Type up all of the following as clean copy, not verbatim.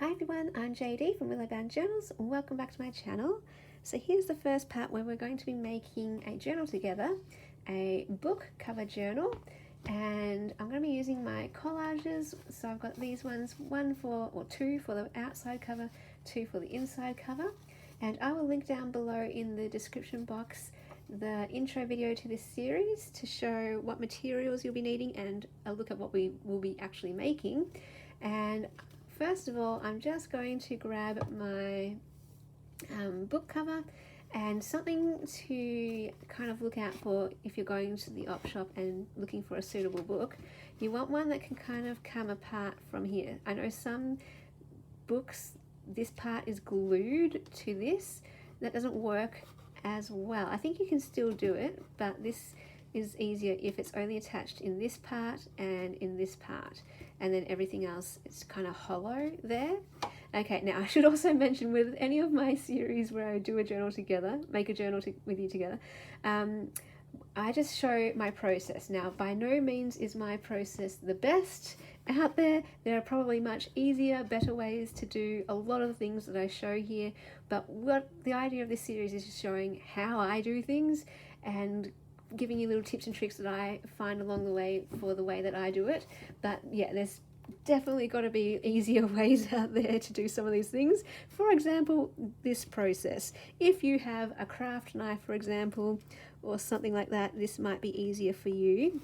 Hi everyone, I'm JD from Willowbound Journals. Welcome back to my channel. So here's the first part where we're going to be making a journal together, a book cover journal, and I'm going to be using my collages. So I've got these ones, two for the outside cover, two for the inside cover, and I will link down below in the description box the intro video to this series to show what materials you'll be needing and a look at what we will be actually making. And first of all, I'm just going to grab my book cover and something to kind of look out for if you're going to the op shop and looking for a suitable book. You want one that can kind of come apart from here. I know some books, this part is glued to this. That doesn't work as well. I think you can still do it, but this is easier if it's only attached in this part and in this part, and then everything else is kind of hollow there. Okay, now I should also mention with any of my series where I do a journal together, make a journal with you together, I just show my process. Now, by no means is my process the best out there. There are probably much easier, better ways to do a lot of the things that I show here, but what the idea of this series is just showing how I do things and giving you little tips and tricks that I find along the way for the way that I do it. But yeah, there's definitely got to be easier ways out there to do some of these things. For example, this process. If you have a craft knife, for example, or something like that, this might be easier for you.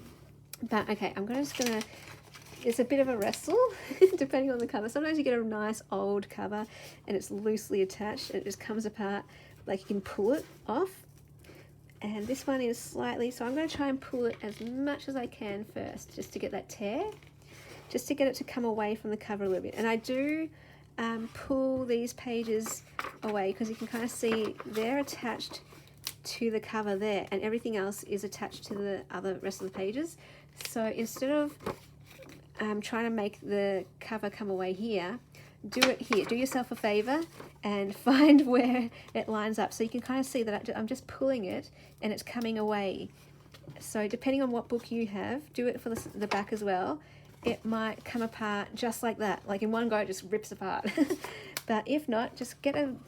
But okay, it's a bit of a wrestle depending on the cover. Sometimes you get a nice old cover and it's loosely attached and it just comes apart, like you can pull it off. And this one is slightly, so I'm going to try and pull it as much as I can first, just to get that tear, just to get it to come away from the cover a little bit. And I do pull these pages away because you can kind of see they're attached to the cover there and everything else is attached to the rest of the pages. So instead of trying to make the cover come away here, do it here. Do yourself a favor and find where it lines up. So you can kind of see that I'm just pulling it and it's coming away. So depending on what book you have, do it for the back as well. It might come apart just like that. Like in one go, it just rips apart. But if not, just get in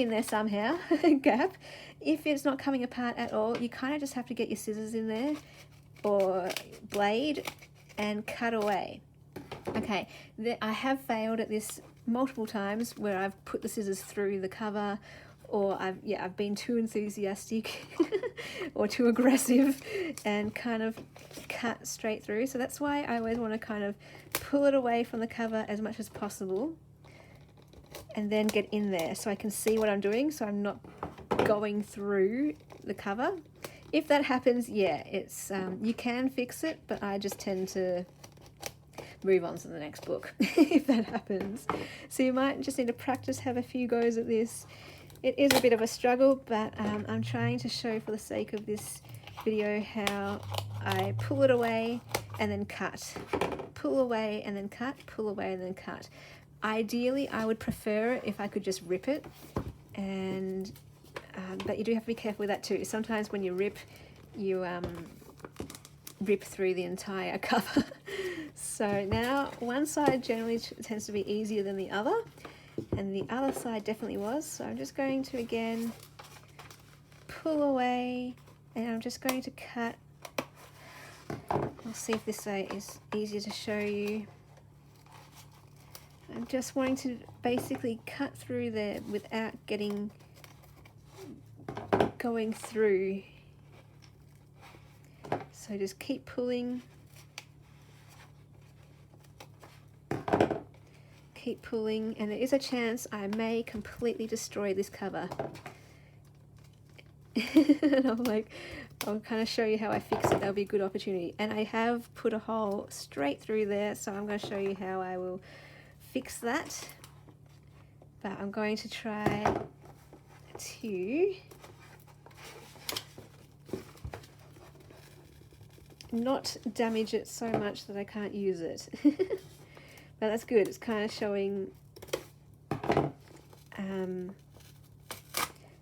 there somehow, gap. If it's not coming apart at all, you kind of just have to get your scissors in there or blade and cut away. Okay, I have failed at this multiple times where I've put the scissors through the cover, or I've been too enthusiastic or too aggressive and kind of cut straight through. So that's why I always want to kind of pull it away from the cover as much as possible and then get in there so I can see what I'm doing, so I'm not going through the cover. If that happens, yeah, it's you can fix it, but I just tend to move on to the next book if that happens. So you might just need to practice, have a few goes at this. It is a bit of a struggle, but I'm trying to show for the sake of this video how I pull it away and then cut. Pull away and then cut, pull away and then cut. Ideally, I would prefer it if I could just rip it, and but you do have to be careful with that too. Sometimes when you rip, you rip through the entire cover. So now one side generally tends to be easier than the other, and the other side definitely was. So I'm just going to again pull away and I'm just going to cut. I'll see if this way is easier to show you. I'm just wanting to basically cut through there without going through. So just keep pulling. Keep pulling, and there is a chance I may completely destroy this cover. And I'll kind of show you how I fix it. That'll be a good opportunity. And I have put a hole straight through there, so I'm going to show you how I will fix that. But I'm going to try to not damage it so much that I can't use it. But that's good. It's kind of showing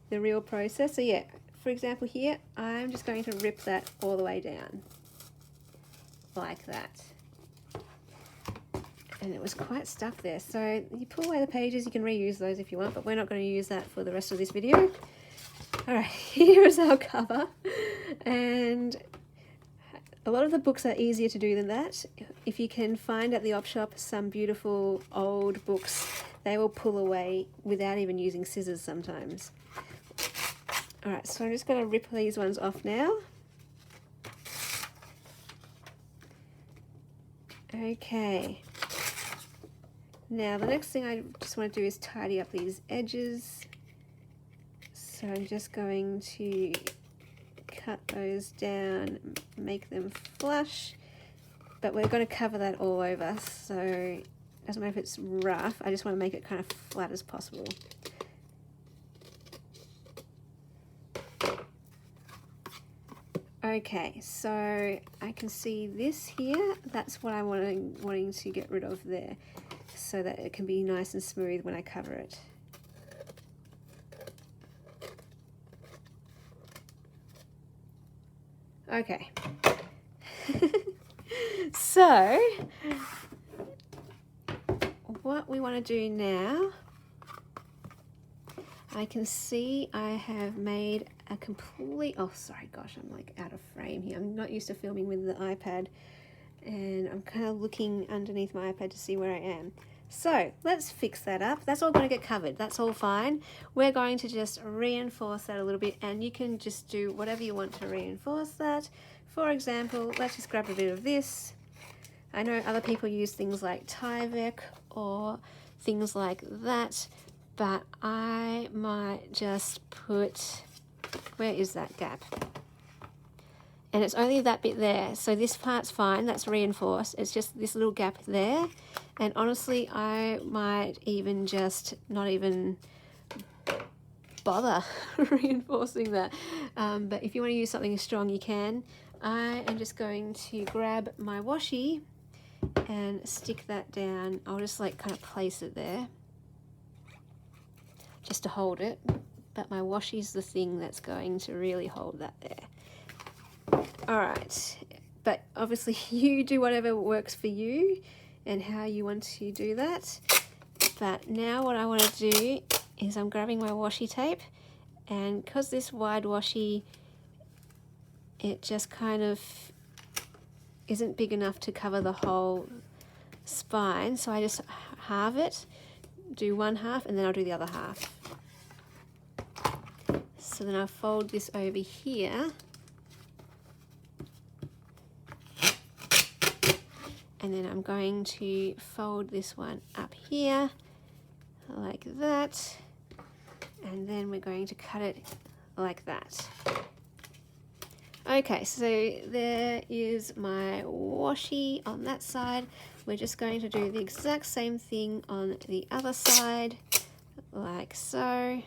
the real process. So yeah, for example here, I'm just going to rip that all the way down like that. and it was quite stuck there. So you pull away the pages, you can reuse those if you want, but we're not going to use that for the rest of this video. All right, here is our cover, and a lot of the books are easier to do than that. If you can find at the op shop some beautiful old books, they will pull away without even using scissors sometimes. All right, so I'm just going to rip these ones off now. Okay. Now the next thing I just want to do is tidy up these edges. So I'm just going to cut those down, make them flush, but we're going to cover that all over, so it doesn't matter if it's rough, I just want to make it kind of flat as possible. Okay, so I can see this here, that's what I'm wanting to get rid of there, so that it can be nice and smooth when I cover it. Okay, so what we want to do now, I can see I have made a complete, oh sorry, gosh, I'm like out of frame here. I'm not used to filming with the iPad, and I'm kind of looking underneath my iPad to see where I am. So let's fix that up. That's all going to get covered. That's all fine. We're going to just reinforce that a little bit, and you can just do whatever you want to reinforce that. For example, let's just grab a bit of this. I know other people use things like Tyvek or things like that, but I might just put, where is that gap? And it's only that bit there, so this part's fine, that's reinforced, it's just this little gap there. And honestly, I might even just not even bother reinforcing that, but if you want to use something strong you can. I am just going to grab my washi and stick that down. I'll just like kind of place it there just to hold it, but my washi is the thing that's going to really hold that there. Alright, but obviously you do whatever works for you and how you want to do that. But now what I want to do is I'm grabbing my washi tape, and because this wide washi, it just kind of isn't big enough to cover the whole spine, so I just halve it, do one half, and then I'll do the other half. So then I'll fold this over here, and then I'm going to fold this one up here like that, and then we're going to cut it like that. Okay, so there is my washi on that side. We're just going to do the exact same thing on the other side, like so.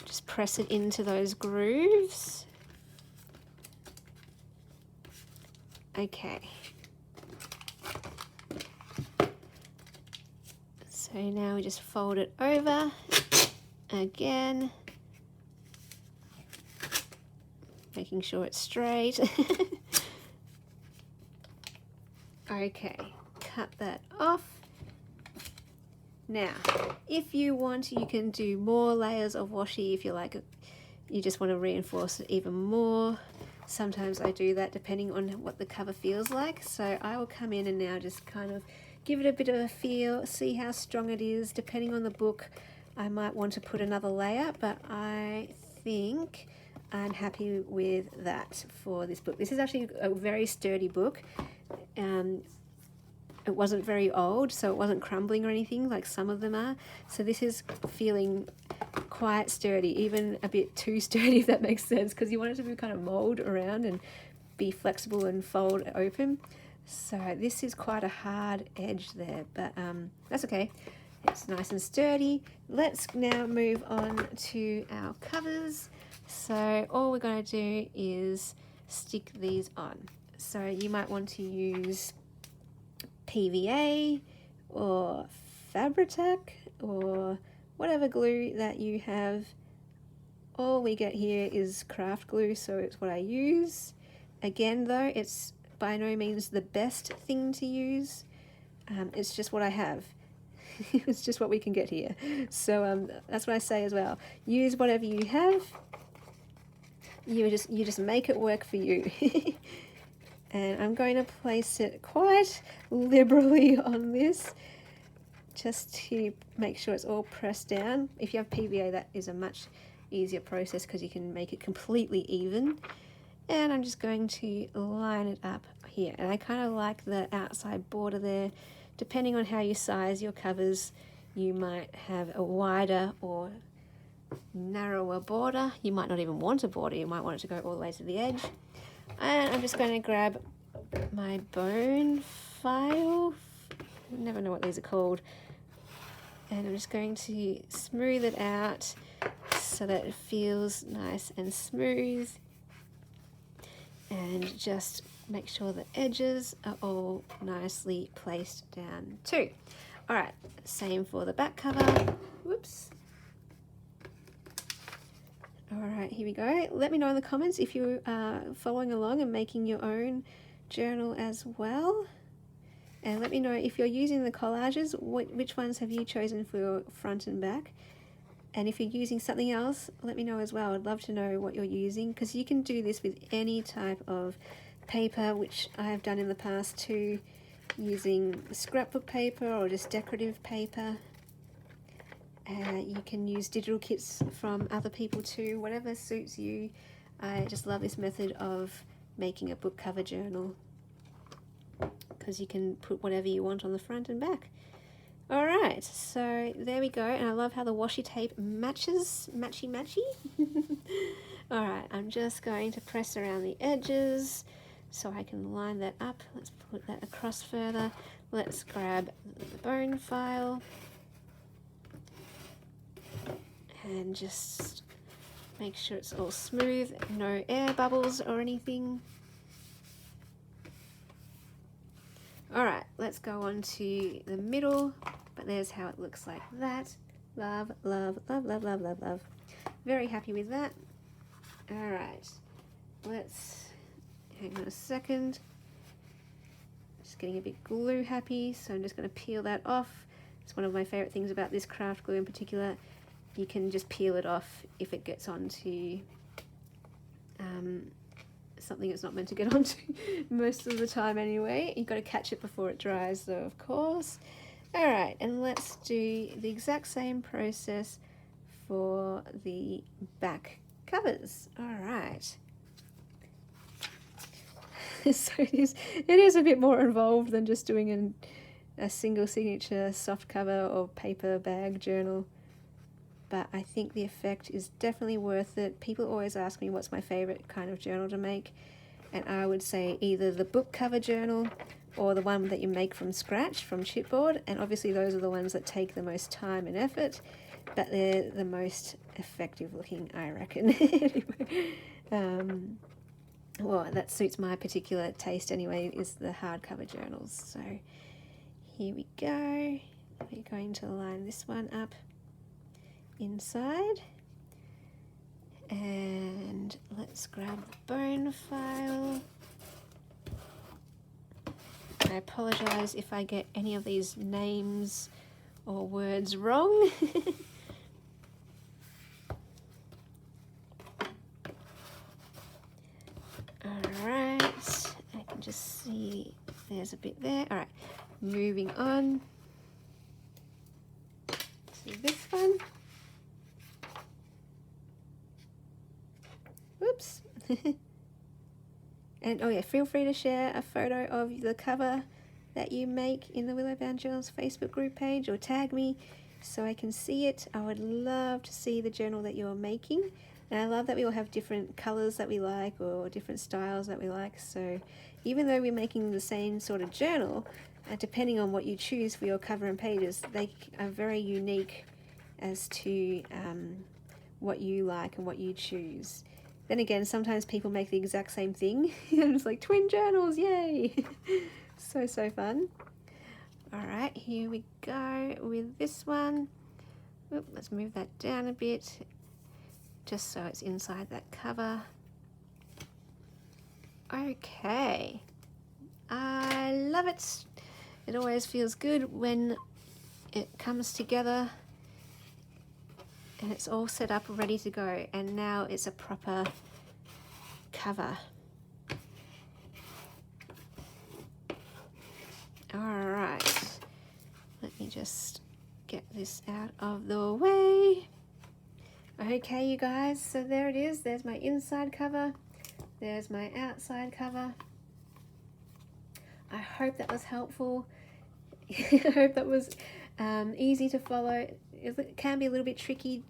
Just press it into those grooves. Okay. So now we just fold it over again, making sure it's straight. Okay, cut that off. Now, if you want, you can do more layers of washi if you like. You just want to reinforce it even more. Sometimes I do that depending on what the cover feels like. So I will come in and now just kind of give it a bit of a feel, see how strong it is. Depending on the book, I might want to put another layer, but I think I'm happy with that for this book. This is actually a very sturdy book. It wasn't very old, so it wasn't crumbling or anything like some of them are. So this is feeling quite sturdy, even a bit too sturdy, if that makes sense, because you want it to be kind of mold around and be flexible and fold open. So this is quite a hard edge there, but that's okay. It's nice and sturdy. Let's now move on to our covers. So all we're going to do is stick these on. So you might want to use PVA or Fabri-Tac or whatever glue that you have. All we get here is craft glue, so it's what I use. Again though, it's by no means the best thing to use. It's just what I have. It's just what we can get here. So that's what I say as well. Use whatever you have. You just make it work for you. And I'm going to place it quite liberally on this, just to make sure it's all pressed down. If you have PVA, that is a much easier process because you can make it completely even. And I'm just going to line it up here. And I kind of like the outside border there. Depending on how you size your covers, you might have a wider or narrower border. You might not even want a border. You might want it to go all the way to the edge. And I'm just going to grab my bone file. I never know what these are called. And I'm just going to smooth it out so that it feels nice and smooth. And just make sure the edges are all nicely placed down too. All right, same for the back cover. Whoops. All right, here we go. Let me know in the comments if you are following along and making your own journal as well. And let me know if you're using the collages, which ones have you chosen for your front and back? And if you're using something else, let me know as well. I'd love to know what you're using, because you can do this with any type of paper, which I have done in the past too, using scrapbook paper or just decorative paper. You can use digital kits from other people too, whatever suits you. I just love this method of making a book cover journal, because you can put whatever you want on the front and back. Alright, so there we go, and I love how the washi tape matches, matchy. Alright, I'm just going to press around the edges so I can line that up. Let's put that across further. Let's grab the bone file and just make sure it's all smooth, no air bubbles or anything. Alright, let's go on to the middle, but there's how it looks like that. Love, love, love, love, love, love, love. Very happy with that. Alright, let's, hang on a second. Just getting a bit glue happy, so I'm just going to peel that off. It's one of my favourite things about this craft glue in particular. You can just peel it off if it gets onto something it's not meant to get onto most of the time anyway. You've got to catch it before it dries though, of course. Alright, and let's do the exact same process for the back covers. Alright. So it is a bit more involved than just doing a single signature soft cover or paper bag journal. But I think the effect is definitely worth it. People always ask me what's my favourite kind of journal to make, and I would say either the book cover journal or the one that you make from scratch from chipboard, and obviously those are the ones that take the most time and effort, but they're the most effective looking, I reckon. Well, that suits my particular taste anyway, is the hardcover journals. So here we go. We're going to line this one up inside, and let's grab the bone file. I apologize if I get any of these names or words wrong. Alright, I can just see there's a bit there. Alright, moving on to this one. Whoops. And oh yeah, feel free to share a photo of the cover that you make in the Willow Bound Journals Facebook group page, or tag me so I can see it. I would love to see the journal that you're making. And I love that we all have different colours that we like, or different styles that we like. So even though we're making the same sort of journal, depending on what you choose for your cover and pages, they are very unique as to what you like and what you choose. Then again, sometimes people make the exact same thing. And it's like twin journals, yay! So fun. Alright, here we go with this one. Oop, let's move that down a bit, just so it's inside that cover. Okay. I love it. It always feels good when it comes together and it's all set up ready to go, and now it's a proper cover. Alright, let me just get this out of the way. Okay, you guys, so there it is. There's my inside cover, there's my outside cover. I hope that was helpful. I hope that was easy to follow. It can be a little bit tricky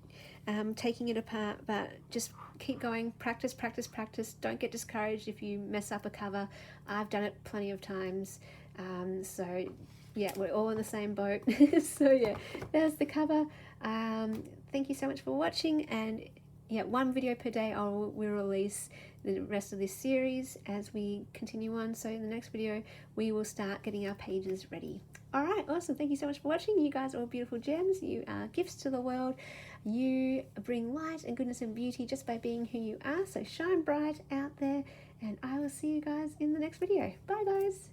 taking it apart, but just keep going. Practice, practice, practice. Don't get discouraged if you mess up a cover. I've done it plenty of times. So yeah, we're all in the same boat. So yeah, there's the cover. Thank you so much for watching, and yeah, one video per day we'll release the rest of this series as we continue on. So in the next video we will start getting our pages ready. Alright, awesome. Thank you so much for watching. You guys are all beautiful gems. You are gifts to the world. You bring light and goodness and beauty just by being who you are. So shine bright out there, and I will see you guys in the next video. Bye guys.